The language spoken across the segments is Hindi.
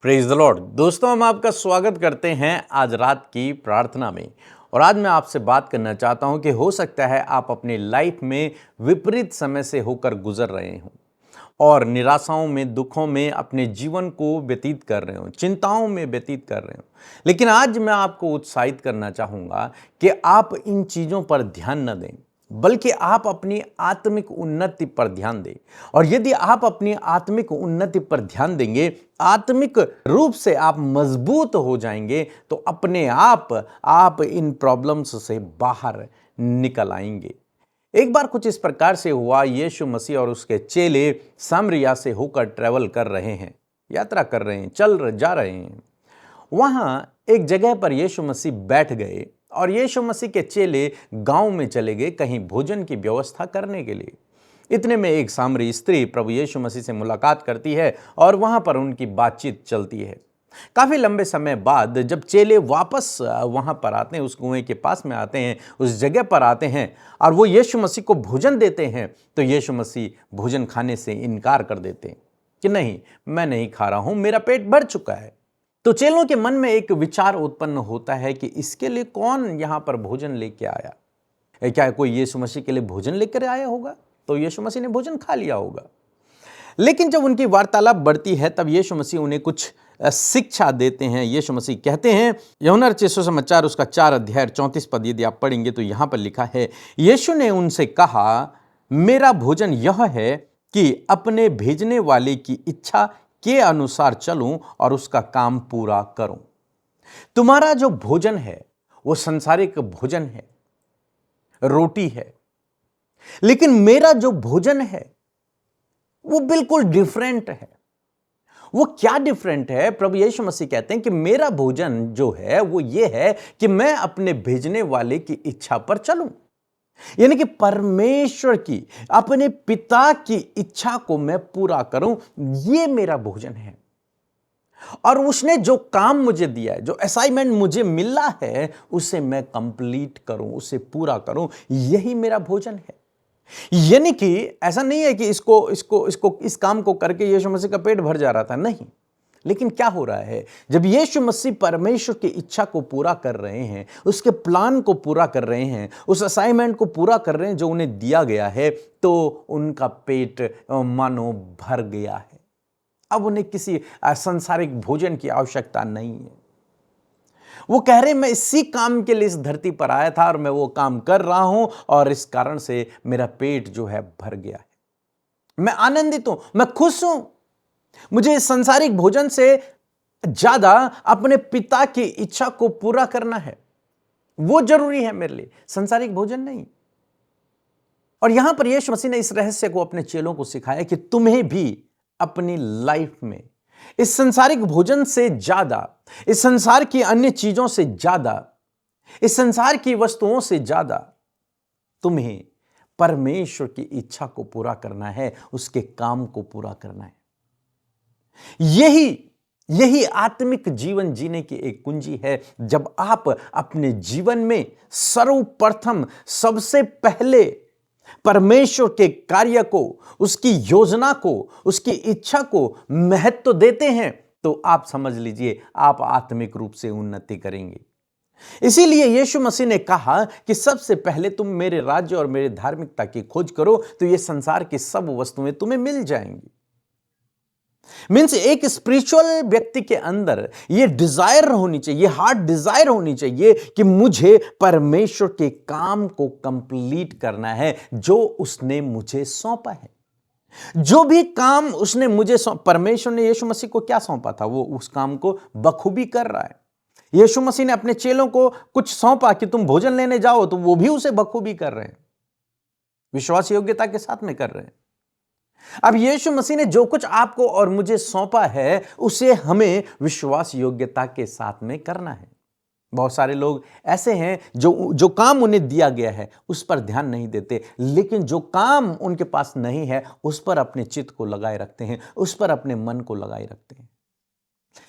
Praise the Lord. दोस्तों, हम आपका स्वागत करते हैं आज रात की प्रार्थना में। और आज मैं आपसे बात करना चाहता हूं कि हो सकता है आप अपनी लाइफ में विपरीत समय से होकर गुजर रहे हो और निराशाओं में, दुखों में अपने जीवन को व्यतीत कर रहे हो, चिंताओं में व्यतीत कर रहे हो। लेकिन आज मैं आपको उत्साहित करना चाहूंगा कि आप इन चीजों पर ध्यान न दें, बल्कि आप अपनी आत्मिक उन्नति पर ध्यान दें। और यदि आप अपनी आत्मिक उन्नति पर ध्यान देंगे, आत्मिक रूप से आप मजबूत हो जाएंगे, तो अपने आप इन प्रॉब्लम्स से बाहर निकल आएंगे। एक बार कुछ इस प्रकार से हुआ। यीशु मसीह और उसके चेले सामरिया से होकर ट्रेवल कर रहे हैं, यात्रा कर रहे हैं, जा रहे हैं। वहां एक जगह पर यीशु मसीह बैठ गए और यीशु मसीह के चेले गांव में चले गए कहीं भोजन की व्यवस्था करने के लिए। इतने में एक सामरी स्त्री प्रभु यीशु मसीह से मुलाकात करती है और वहां पर उनकी बातचीत चलती है। काफी लंबे समय बाद जब चेले वापस वहां पर आते हैं, उस कुएं के पास में आते हैं, उस जगह पर आते हैं और वो यीशु मसीह को भोजन देते हैं, तो यीशु मसीह भोजन खाने से इनकार कर देते हैं कि नहीं, मैं नहीं खा रहा हूं, मेरा पेट भर चुका है। तो चेलों के मन में एक विचार उत्पन्न होता है कि इसके लिए कौन यहां पर भोजन लेके आया? क्या कोई यीशु मसीह के लिए भोजन लेकर आया होगा? तो यीशु मसीह ने भोजन खा लिया होगा। लेकिन जब उनकी वार्तालाप बढ़ती है, तब यीशु मसीह उन्हें कुछ शिक्षा देते हैं। यीशु मसीह कहते हैं, यूहन्ना रचित सुसमाचार उसका 4 अध्याय 34 पद यदि आप पढ़ेंगे तो यहां पर लिखा है, यीशु ने उनसे कहा, मेरा भोजन यह है कि अपने भेजने वाले की इच्छा के अनुसार चलूं और उसका काम पूरा करूं। तुम्हारा जो भोजन है वो सांसारिक भोजन है, रोटी है। लेकिन मेरा जो भोजन है वो बिल्कुल डिफरेंट है। वो क्या डिफरेंट है? प्रभु यीशु मसीह कहते हैं कि मेरा भोजन जो है वो ये है कि मैं अपने भेजने वाले की इच्छा पर चलूं, यानी कि परमेश्वर की, अपने पिता की इच्छा को मैं पूरा करूं। ये मेरा भोजन है। और उसने जो काम मुझे दिया है, जो असाइनमेंट मुझे मिला है, उसे मैं कंप्लीट करूं, उसे पूरा करूं। यही मेरा भोजन है। यानी कि ऐसा नहीं है कि इस काम को करके यीशु मसीह का पेट भर जा रहा था, नहीं। लेकिन क्या हो रहा है, जब यीशु मसीह परमेश्वर की इच्छा को पूरा कर रहे हैं, उसके प्लान को पूरा कर रहे हैं, उस असाइनमेंट को पूरा कर रहे हैं जो उन्हें दिया गया है, तो उनका पेट मानो भर गया है। अब उन्हें किसी सांसारिक भोजन की आवश्यकता नहीं है। वो कह रहे, मैं इसी काम के लिए इस धरती पर आया था और मैं वो काम कर रहा हूं और इस कारण से मेरा पेट जो है भर गया है। मैं आनंदित हूं, मैं खुश हूं। मुझे इस सांसारिक भोजन से ज्यादा अपने पिता की इच्छा को पूरा करना है, वो जरूरी है मेरे लिए, सांसारिक भोजन नहीं। और यहां पर यीशु मसीह ने इस रहस्य को अपने चेलों को सिखाया कि तुम्हें भी अपनी लाइफ में इस सांसारिक भोजन से ज्यादा, इस संसार की अन्य चीजों से ज्यादा, इस संसार की वस्तुओं से ज्यादा तुम्हें परमेश्वर की इच्छा को पूरा करना है, उसके काम को पूरा करना है। यही आत्मिक जीवन जीने की एक कुंजी है। जब आप अपने जीवन में सर्वप्रथम, सबसे पहले परमेश्वर के कार्य को, उसकी योजना को, उसकी इच्छा को महत्व देते हैं, तो आप समझ लीजिए आप आत्मिक रूप से उन्नति करेंगे। इसीलिए यीशु मसीह ने कहा कि सबसे पहले तुम मेरे राज्य और मेरे धार्मिकता की खोज करो, तो ये संसार की सब वस्तुएं तुम्हें मिल जाएंगी। मीन्स एक स्पिरिचुअल व्यक्ति के अंदर ये डिजायर होनी चाहिए, ये हार्ट डिजायर होनी चाहिए कि मुझे परमेश्वर के काम को कंप्लीट करना है जो उसने मुझे सौंपा है। जो भी काम उसने मुझे परमेश्वर ने यीशु मसीह को क्या सौंपा था, वो उस काम को बखूबी कर रहा है। यीशु मसीह ने अपने चेलों को कुछ सौंपा कि तुम भोजन लेने जाओ, तो वो भी उसे बखूबी कर रहे हैं, विश्वास योग्यता के साथ में कर रहे हैं। अब यीशु मसीह ने जो कुछ आपको और मुझे सौंपा है, उसे हमें विश्वास योग्यता के साथ में करना है। बहुत सारे लोग ऐसे हैं जो काम उन्हें दिया गया है उस पर ध्यान नहीं देते, लेकिन जो काम उनके पास नहीं है उस पर अपने चित्त को लगाए रखते हैं, उस पर अपने मन को लगाए रखते हैं।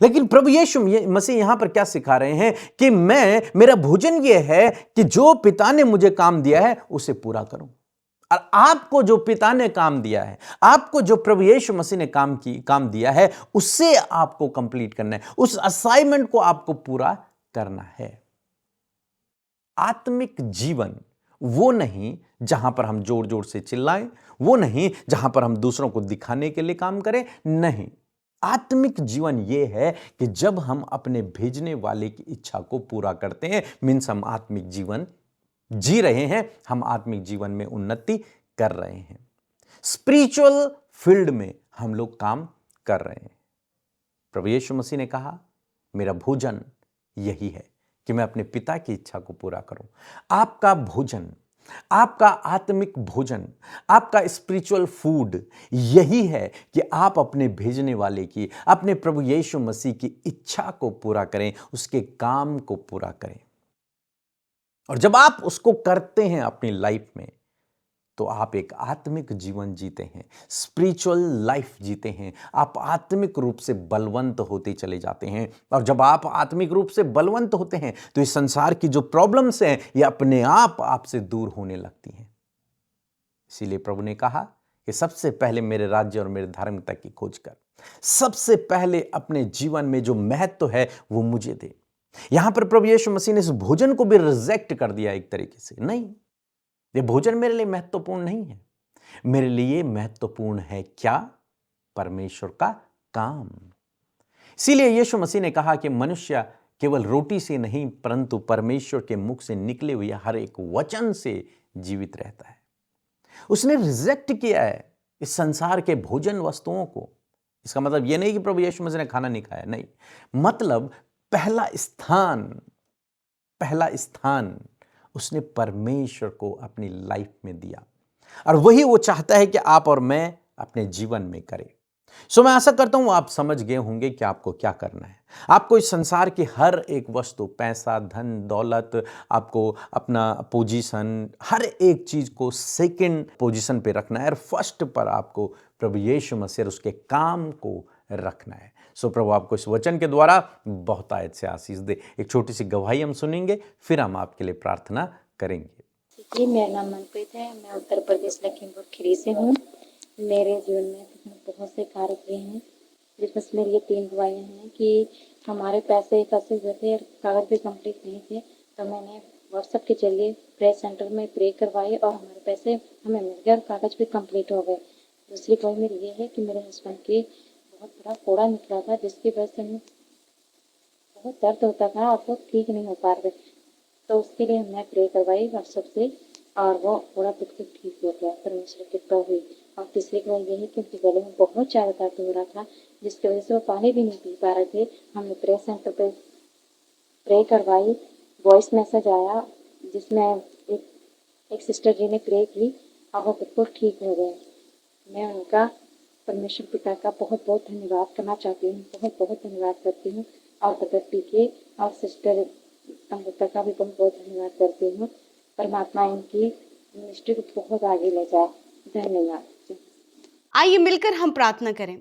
लेकिन प्रभु यीशु मसीह यहां पर क्या सिखा रहे हैं कि मेरा भोजन यह है कि जो पिता ने मुझे काम दिया है उसे पूरा करूं। और आपको जो पिता ने काम दिया है, आपको जो प्रभु यीशु मसीह ने काम दिया है, उससे आपको कंप्लीट करना है, उस असाइनमेंट को आपको पूरा करना है। आत्मिक जीवन वो नहीं जहां पर हम जोर जोर से चिल्लाएं, वो नहीं जहां पर हम दूसरों को दिखाने के लिए काम करें, नहीं। आत्मिक जीवन यह है कि जब हम अपने भेजने वाले की इच्छा को पूरा करते हैं, मीन्स हम आत्मिक जीवन जी रहे हैं, हम आत्मिक जीवन में उन्नति कर रहे हैं, स्पिरिचुअल फील्ड में हम लोग काम कर रहे हैं। प्रभु यीशु मसीह ने कहा, मेरा भोजन यही है कि मैं अपने पिता की इच्छा को पूरा करूं। आपका भोजन, आपका आत्मिक भोजन, आपका स्पिरिचुअल फूड यही है कि आप अपने भेजने वाले की, अपने प्रभु यीशु मसीह की इच्छा को पूरा करें, उसके काम को पूरा करें। और जब आप उसको करते हैं अपनी लाइफ में, तो आप एक आत्मिक जीवन जीते हैं, स्पिरिचुअल लाइफ जीते हैं। आप आत्मिक रूप से बलवंत होते चले जाते हैं। और जब आप आत्मिक रूप से बलवंत होते हैं, तो इस संसार की जो प्रॉब्लम्स हैं, ये अपने आप आपसे दूर होने लगती हैं। इसीलिए प्रभु ने कहा कि सबसे पहले मेरे राज्य और मेरे धार्मिकता की खोज कर, सबसे पहले अपने जीवन में जो महत्व है वो मुझे दे। यहां पर प्रभु यीशु मसीह ने इस भोजन को भी रिजेक्ट कर दिया एक तरीके से। नहीं, ये भोजन मेरे लिए महत्वपूर्ण नहीं है। मेरे लिए महत्वपूर्ण है क्या? परमेश्वर का काम। इसीलिए यीशु मसीह ने कहा कि मनुष्य केवल रोटी से नहीं, परंतु परमेश्वर के मुख से निकले हुए हर एक वचन से जीवित रहता है। उसने रिजेक्ट किया है इस संसार के भोजन वस्तुओं को। इसका मतलब यह नहीं कि प्रभु यीशु मसीह ने खाना नहीं खाया, नहीं। मतलब पहला स्थान उसने परमेश्वर को अपनी लाइफ में दिया, और वही वो चाहता है कि आप और मैं अपने जीवन में करें। सो मैं आशा करता हूं आप समझ गए होंगे कि आपको क्या करना है। आपको इस संसार की हर एक वस्तु, पैसा, धन, दौलत, आपको अपना पोजीशन, हर एक चीज को सेकंड पोजीशन पे रखना है, और फर्स्ट पर आपको प्रभु यीशु मसीह उसके काम को रखना है। सो प्रभु आपको इस वचन के द्वारा बहुत आयत से आशीष दे। एक छोटी सी गवाही हम सुनेंगे, फिर हम आपके लिए प्रार्थना करेंगे। जी, मेरा नाम मनप्रीत है। मैं उत्तर प्रदेश लखीमपुर खीरी से हूँ। मेरे जीवन में बहुत से कार्य किए हैं, जिसमें मेरी ये 3 गवाहियाँ हैं कि हमारे पैसे फंसे हुए थे और कागज़ भी कंप्लीट नहीं थे, तो मैंने व्हाट्सएप के जरिए प्रेयर सेंटर में प्रे करवाए और हमारे पैसे हमें मिल गए और कागज़ भी कंप्लीट हो गए। दूसरी गवाही मेरी ये है कि मेरे हस्बैंड के बहुत बड़ा फोड़ा निकला था, जिसकी वजह से हमें बहुत दर्द होता था और वो ठीक नहीं हो पा रहे, तो उसके लिए हमने प्रे करवाई व्हाट्सएप से और वो फोड़ा बिल्कुल ठीक हो गया, परमेश्वर की कृपा हुई। और तीसरी गवाही ये है कि उनके गले में बहुत ज़्यादा दर्द हो रहा था, जिसकी वजह से वो पानी भी नहीं पी पा रहे थे। हमने प्रेयर सेंटर पर प्रे करवाई, वॉइस मैसेज आया जिसमें एक सिस्टर जी ने प्रे की और वो बिल्कुल ठीक हो गए। मैं उनका, परमेश्वर पिता का बहुत बहुत धन्यवाद करना चाहती हूँ, बहुत बहुत धन्यवाद करती हूँ। और ब्रदर पीके और सिस्टर अमृता का भी बहुत बहुत धन्यवाद करती हूँ। परमात्मा इनकी मिनिस्ट्री को बहुत आगे ले जाए। धन्यवाद। आइए मिलकर हम प्रार्थना करें।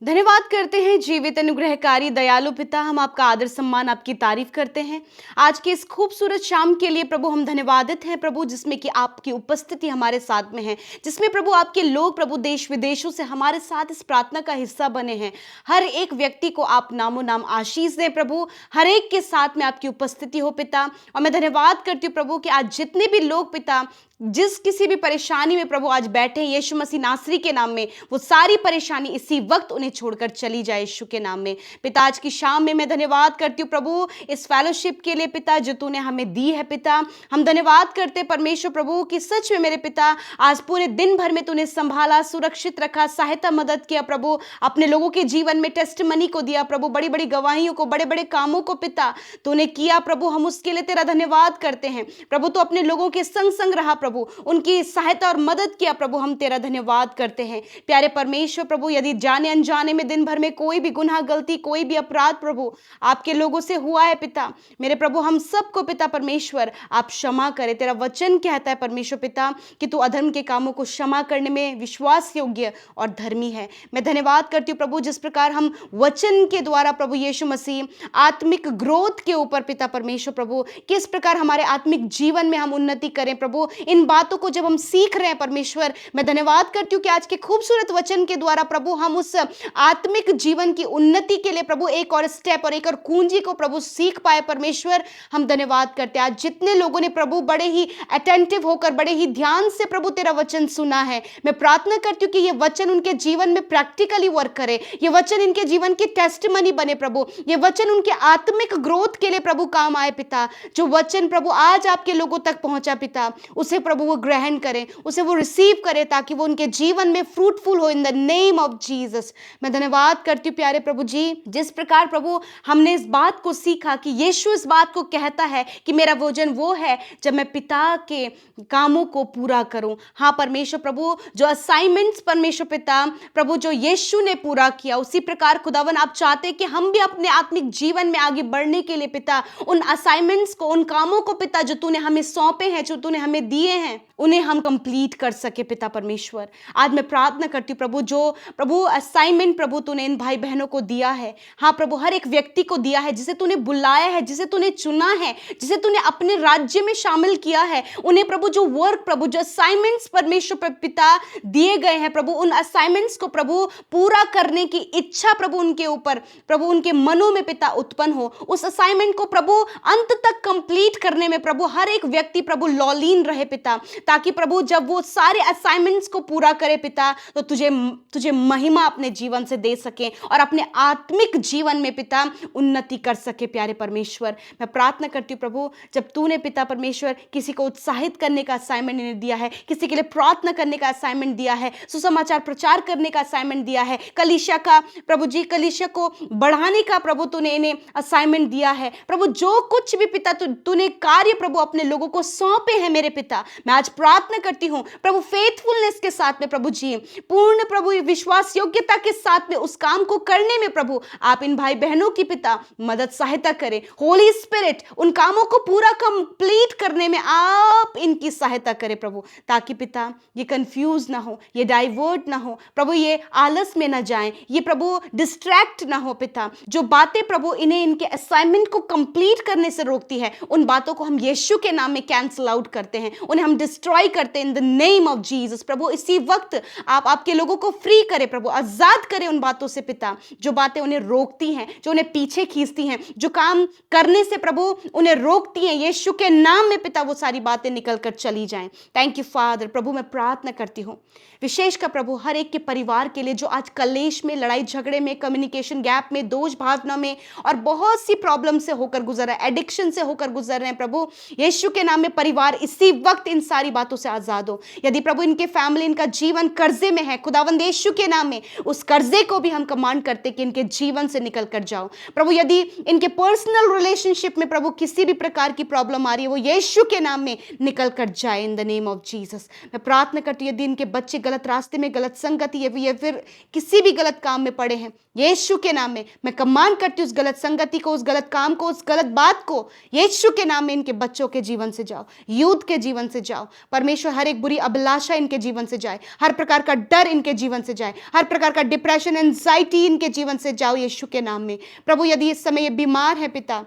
धन्यवाद करते हैं जीवित अनुग्रहकारी दयालु पिता, हम आपका आदर सम्मान, आपकी तारीफ करते हैं आज की इस खूबसूरत शाम के लिए। प्रभु हम धन्यवादित हैं प्रभु, जिसमें कि आपकी उपस्थिति हमारे साथ में है, जिसमें प्रभु आपके लोग प्रभु देश विदेशों से हमारे साथ इस प्रार्थना का हिस्सा बने हैं। हर एक व्यक्ति को आप नामो नाम आशीष दें प्रभु, हर एक के साथ में आपकी उपस्थिति हो पिता। और मैं धन्यवाद करती हूँ प्रभु कि आज जितने भी लोग पिता जिस किसी भी परेशानी में प्रभु आज बैठे हैं, यीशु मसीह नासरी के नाम में वो सारी परेशानी इसी वक्त उन्हें छोड़कर चली जाए यीशु के नाम में। पिता आज की शाम में मैं धन्यवाद करती हूँ प्रभु इस फेलोशिप के लिए पिता जो तूने हमें दी है पिता। हम धन्यवाद करते हैं परमेश्वर प्रभु कि सच में मेरे पिता आज पूरे दिन भर में तूने संभाला, सुरक्षित रखा, सहायता मदद किया प्रभु, अपने लोगों के जीवन में टेस्टिमनी को दिया प्रभु, बड़ी बड़ी गवाहियों को, बड़े बड़े कामों को पिता तूने किया प्रभु। हम उसके लिए तेरा धन्यवाद करते हैं प्रभु। तो अपने लोगों के संग संग रहा प्रभु, उनकी सहायता और मदद किया प्रभु, हम तेरा धन्यवाद करते हैं प्यारे परमेश्वर प्रभु। यदि जाने अनजाने में दिन भर में कोई भी गुनाह, गलती, कोई भी अपराध प्रभु आपके लोगों से हुआ है पिता मेरे प्रभु, हम सबको पिता परमेश्वर आप क्षमा करे। तेरा वचन कहता है परमेश्वर पिता कि तू अधर्म के कामों को क्षमा करने में विश्वास योग्य और धर्मी है। मैं धन्यवाद करती हूँ प्रभु, जिस प्रकार हम वचन के द्वारा प्रभु यीशु मसीह आत्मिक ग्रोथ के ऊपर पिता परमेश्वर प्रभु, किस प्रकार हमारे आत्मिक जीवन में हम उन्नति करें प्रभु, इन इन बातों को जब हम सीख रहे हैं परमेश्वर, मैं धन्यवाद करती हूँ कि आज के खूबसूरत वचन के द्वारा प्रभु हम उस आत्मिक जीवन की उन्नति के लिए प्रभु एक और स्टेप और एक और कुंजी को प्रभु सीख पाए। परमेश्वर हम धन्यवाद करते हैं। आज जितने लोगों ने प्रभु बड़े ही अटेंटिव होकर, बड़े ही ध्यान से प्रभु तेरा वचन सुना है, मैं प्रार्थना करती हूँ कि ये वचन उनके जीवन में प्रैक्टिकली वर्क करे, ये वचन इनके जीवन की टेस्टिमनी बने प्रभु, ये वचन उनके आत्मिक ग्रोथ के लिए प्रभु काम आए पिता। जो वचन प्रभु आज आपके लोगों तक पहुंचा पिता, उसे प्रभु वो ग्रहण करें, उसे वो रिसीव करें, ताकि वो उनके जीवन में फ्रूटफुल हो इन द नेम ऑफ जीसस। मैं धन्यवाद करती हूँ प्यारे प्रभु जी, जिस प्रकार प्रभु हमने इस बात को सीखा कि यीशु इस बात को कहता है कि मेरा भोजन वो है जब मैं पिता के कामों को पूरा करूं। हाँ परमेश्वर प्रभु, जो असाइनमेंट्स परमेश्वर पिता प्रभु जो यीशु ने पूरा किया, उसी प्रकार खुदावन आप चाहते हैं कि हम भी अपने आत्मिक जीवन में आगे बढ़ने के लिए पिता उन असाइनमेंट्स को, उन कामों को पिता जो तूने हमें सौंपे हैं, जो तूने हमें दिए हैं, उन्हें हम कंप्लीट कर सके पिता परमेश्वर। आज मैं प्रार्थना करती हूँ प्रभु, जो प्रभु असाइनमेंट प्रभु तूने इन भाई बहनों को दिया है, हाँ प्रभु हर एक व्यक्ति को दिया है, जिसे तूने बुलाया है, जिसे तूने चुना है, जिसे तूने अपने राज्य में शामिल किया है, उन्हें प्रभु जो वर्क प्रभु जो असाइनमेंट्स परमेश्वर पिता दिए गए हैं प्रभु, उन असाइनमेंट्स को प्रभु पूरा करने की इच्छा प्रभु उनके ऊपर प्रभु उनके मनों में पिता उत्पन्न हो। उस असाइनमेंट को प्रभु अंत तक कंप्लीट करने में प्रभु हर एक व्यक्ति प्रभु लॉलीन रहे पिता, ताकि प्रभु जब वो सारे असाइनमेंट्स को पूरा करे पिता, तो तुझे महिमा अपने जीवन से दे सके और अपने आत्मिक जीवन में पिता उन्नति कर सके। प्यारे परमेश्वर मैं प्रार्थना करती हूँ प्रभु, जब तूने पिता परमेश्वर किसी को उत्साहित करने का असाइनमेंट इन्हें दिया है, किसी के लिए प्रार्थना करने का असाइनमेंट दिया है, सुसमाचार प्रचार करने का असाइनमेंट दिया है, कलीसिया का प्रभु जी कलीसिया को बढ़ाने का प्रभु तूने इन्हें असाइनमेंट दिया है प्रभु, जो कुछ भी पिता तूने कार्य प्रभु अपने लोगों को सौंपे हैं मेरे पिता, मैं आज प्रार्थना करती हूँ प्रभु फेथफुलनेस के साथ में प्रभु जी, पूर्ण प्रभु विश्वास योग्यता के साथ में उस काम को करने में प्रभु आप इन भाई बहनों की पिता मदद सहायता करें। होली स्पिरिट उन कामों को पूरा कंप्लीट करने में आप इनकी सहायता करें प्रभु, ताकि पिता ये कंफ्यूज ना हो, ये डाइवर्ट ना हो प्रभु, ये आलस में ना जाएं, ये प्रभु डिस्ट्रैक्ट ना हो पिता। जो बातें प्रभु इन्हें इनके असाइनमेंट को कंप्लीट करने से रोकती है, उन बातों को हम यीशु के नाम में कैंसल आउट करते हैं, उन्हें हम डिस्ट्रॉय करते हैं in the name of Jesus. प्रभु इसी वक्त आप आपके लोगों को फ्री करें प्रभु, आजाद करें उन बातों से पिता जो बातें उन्हें रोकती हैं, जो उन्हें पीछे खींचती हैं, जो काम करने से प्रभु उन्हें रोकती हैं। यीशु के नाम में पिता वो सारी बातें निकल कर चली जाएं। Thank you father. प्रभु मैं प्रार्थना करती हूँ विशेष का प्रभु हर एक के परिवार के लिए जो आज कलेश में, लड़ाई झगड़े में, कम्युनिकेशन गैप में, दोष भावना में और बहुत सी प्रॉब्लम से होकर गुजर रहा है, एडिक्शन से होकर गुजर रहे हैं प्रभु, यीशु के नाम में परिवार इसी वक्त इन सारी बातों से आजाद हो। यदि प्रभु इनके फैमिली, इनका जीवन कर्जे में है, खुदावंद यीशु के नाम में उस कर्जे को भी हम कमांड करते कि इनके जीवन से निकल कर जाओ प्रभु। यदि इनके पर्सनल रिलेशनशिप में प्रभु किसी भी प्रकार की प्रॉब्लम आ रही है, वो यीशु के नाम में निकल कर जाए इन द नेम ऑफ जीसस। मैं प्रार्थना करती हूँ यदि इनके बच्चे गलत रास्ते में, गलत संगति या फिर किसी भी गलत काम में पड़े हैं, यीशु के नाम में मैं कमांड करती हूँ उस गलत संगति को, उस गलत काम को, उस गलत बात को यीशु के नाम में इनके बच्चों के जीवन से जाओ, यूथ के जीवन से जाओ परमेश्वर। हर एक बुरी अभिलाषा इनके जीवन से जाए, हर प्रकार का डर इनके जीवन से जाए, हर प्रकार का डिप्रेशन, एंजाइटी इनके जीवन से जाओ यीशु के नाम में प्रभु। यदि इस समय ये बीमार है पिता,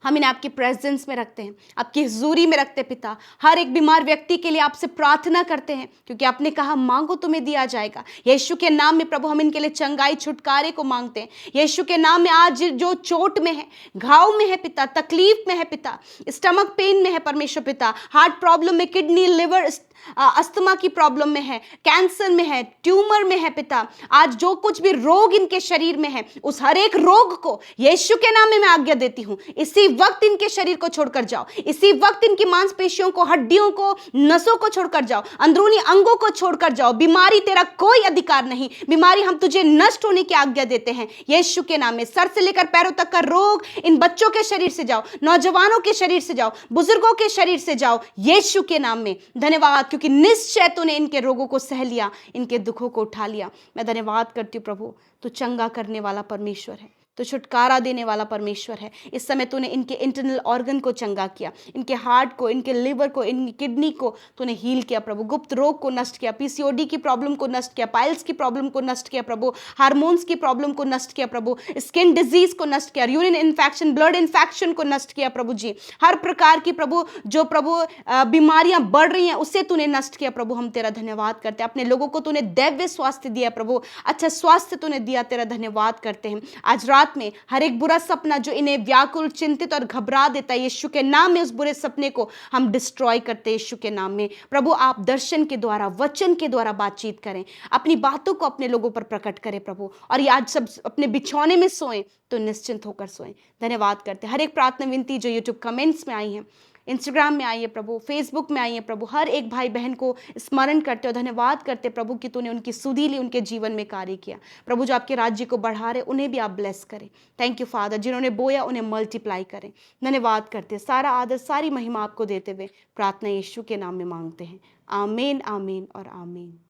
हम इन्हें आपकी प्रेजेंस में रखते हैं, आपकी हुजूरी में रखते हैं पिता। हर एक बीमार व्यक्ति के लिए आपसे प्रार्थना करते हैं, क्योंकि आपने कहा मांगो तुम्हें दिया जाएगा। यीशु के नाम में प्रभु हम इनके लिए चंगाई, छुटकारे को मांगते हैं यीशु के नाम में। आज जो चोट में है, घाव में है पिता, तकलीफ में है पिता, स्टमक पेन में है परमेश्वर पिता, हार्ट प्रॉब्लम में, किडनी, लिवर, अस्थमा की प्रॉब्लम में है, कैंसर में है, ट्यूमर में है पिता, आज जो कुछ भी रोग इनके शरीर में है, उस हर एक रोग को यीशु के नाम में मैं आज्ञा देती हूं, इसी वक्त इनके शरीर को छोड़कर जाओ, इसी वक्त इनकी मांसपेशियों को, हड्डियों को, नसों को छोड़कर जाओ, अंदरूनी अंगों को छोड़कर जाओ। बीमारी तेरा कोई अधिकार नहीं, बीमारी हम तुझे नष्ट होने की आज्ञा देते हैं यीशु के नाम में। सर से लेकर पैरों तक का रोग इन बच्चों के शरीर से जाओ, नौजवानों के शरीर से जाओ, बुजुर्गों के शरीर से जाओ यीशु के नाम में। धन्यवाद, क्योंकि निश्चय तूने इनके रोगों को सह लिया, इनके दुखों को उठा लिया। मैं धन्यवाद करती हूँ प्रभु, तू चंगा करने वाला परमेश्वर है। तो छुटकारा देने वाला परमेश्वर है। इस समय तूने इनके इंटरनल ऑर्गन को चंगा किया, इनके हार्ट को, इनके लिवर को, इनकी किडनी को तूने हील किया प्रभु। गुप्त रोग को नष्ट किया, पीसीओडी की प्रॉब्लम को नष्ट किया, पाइल्स की प्रॉब्लम को नष्ट किया प्रभु, हार्मोन्स की प्रॉब्लम को नष्ट किया प्रभु, स्किन डिजीज को नष्ट किया, यूरिन इन्फेक्शन, ब्लड इन्फेक्शन को नष्ट किया प्रभु जी। हर प्रकार की प्रभु जो प्रभु बीमारियां बढ़ रही हैं उसे तूने नष्ट किया प्रभु। हम तेरा धन्यवाद करते हैं। अपने लोगों को तूने दैव्य स्वास्थ्य दिया प्रभु, अच्छा स्वास्थ्य तूने दिया, तेरा धन्यवाद करते हैं। आज रात में हर एक बुरा सपना जो इन्हें व्याकुल, चिंतित और घबरा देता है, यीशु के नाम में उस बुरे सपने को हम डिस्ट्रॉय करते हैं यीशु के नाम में। प्रभु आप दर्शन के द्वारा, वचन के द्वारा बातचीत करें, अपनी बातों को अपने लोगों पर प्रकट करें प्रभु। और ये आज सब अपने बिछौने में सोएं तो निश्चिंत होकर सोएं। धन्यवाद करते हैं। हर एक प्रार्थना विनती जो यूट्यूब कमेंट्स में आई है, इंस्टाग्राम में आई है प्रभु, फेसबुक में आई है प्रभु, हर एक भाई बहन को स्मरण करते हो, धन्यवाद करते प्रभु कि तूने उनकी सुधि ली, उनके जीवन में कार्य किया प्रभु। जो आपके राज्य को बढ़ा रहे उन्हें भी आप ब्लेस करें। थैंक यू फादर, जिन्होंने बोया उन्हें मल्टीप्लाई करें। धन्यवाद करते, सारा आदर सारी महिमा आपको देते हुए प्रार्थना यीशु के नाम में मांगते हैं। आमीन, आमीन और आमीन।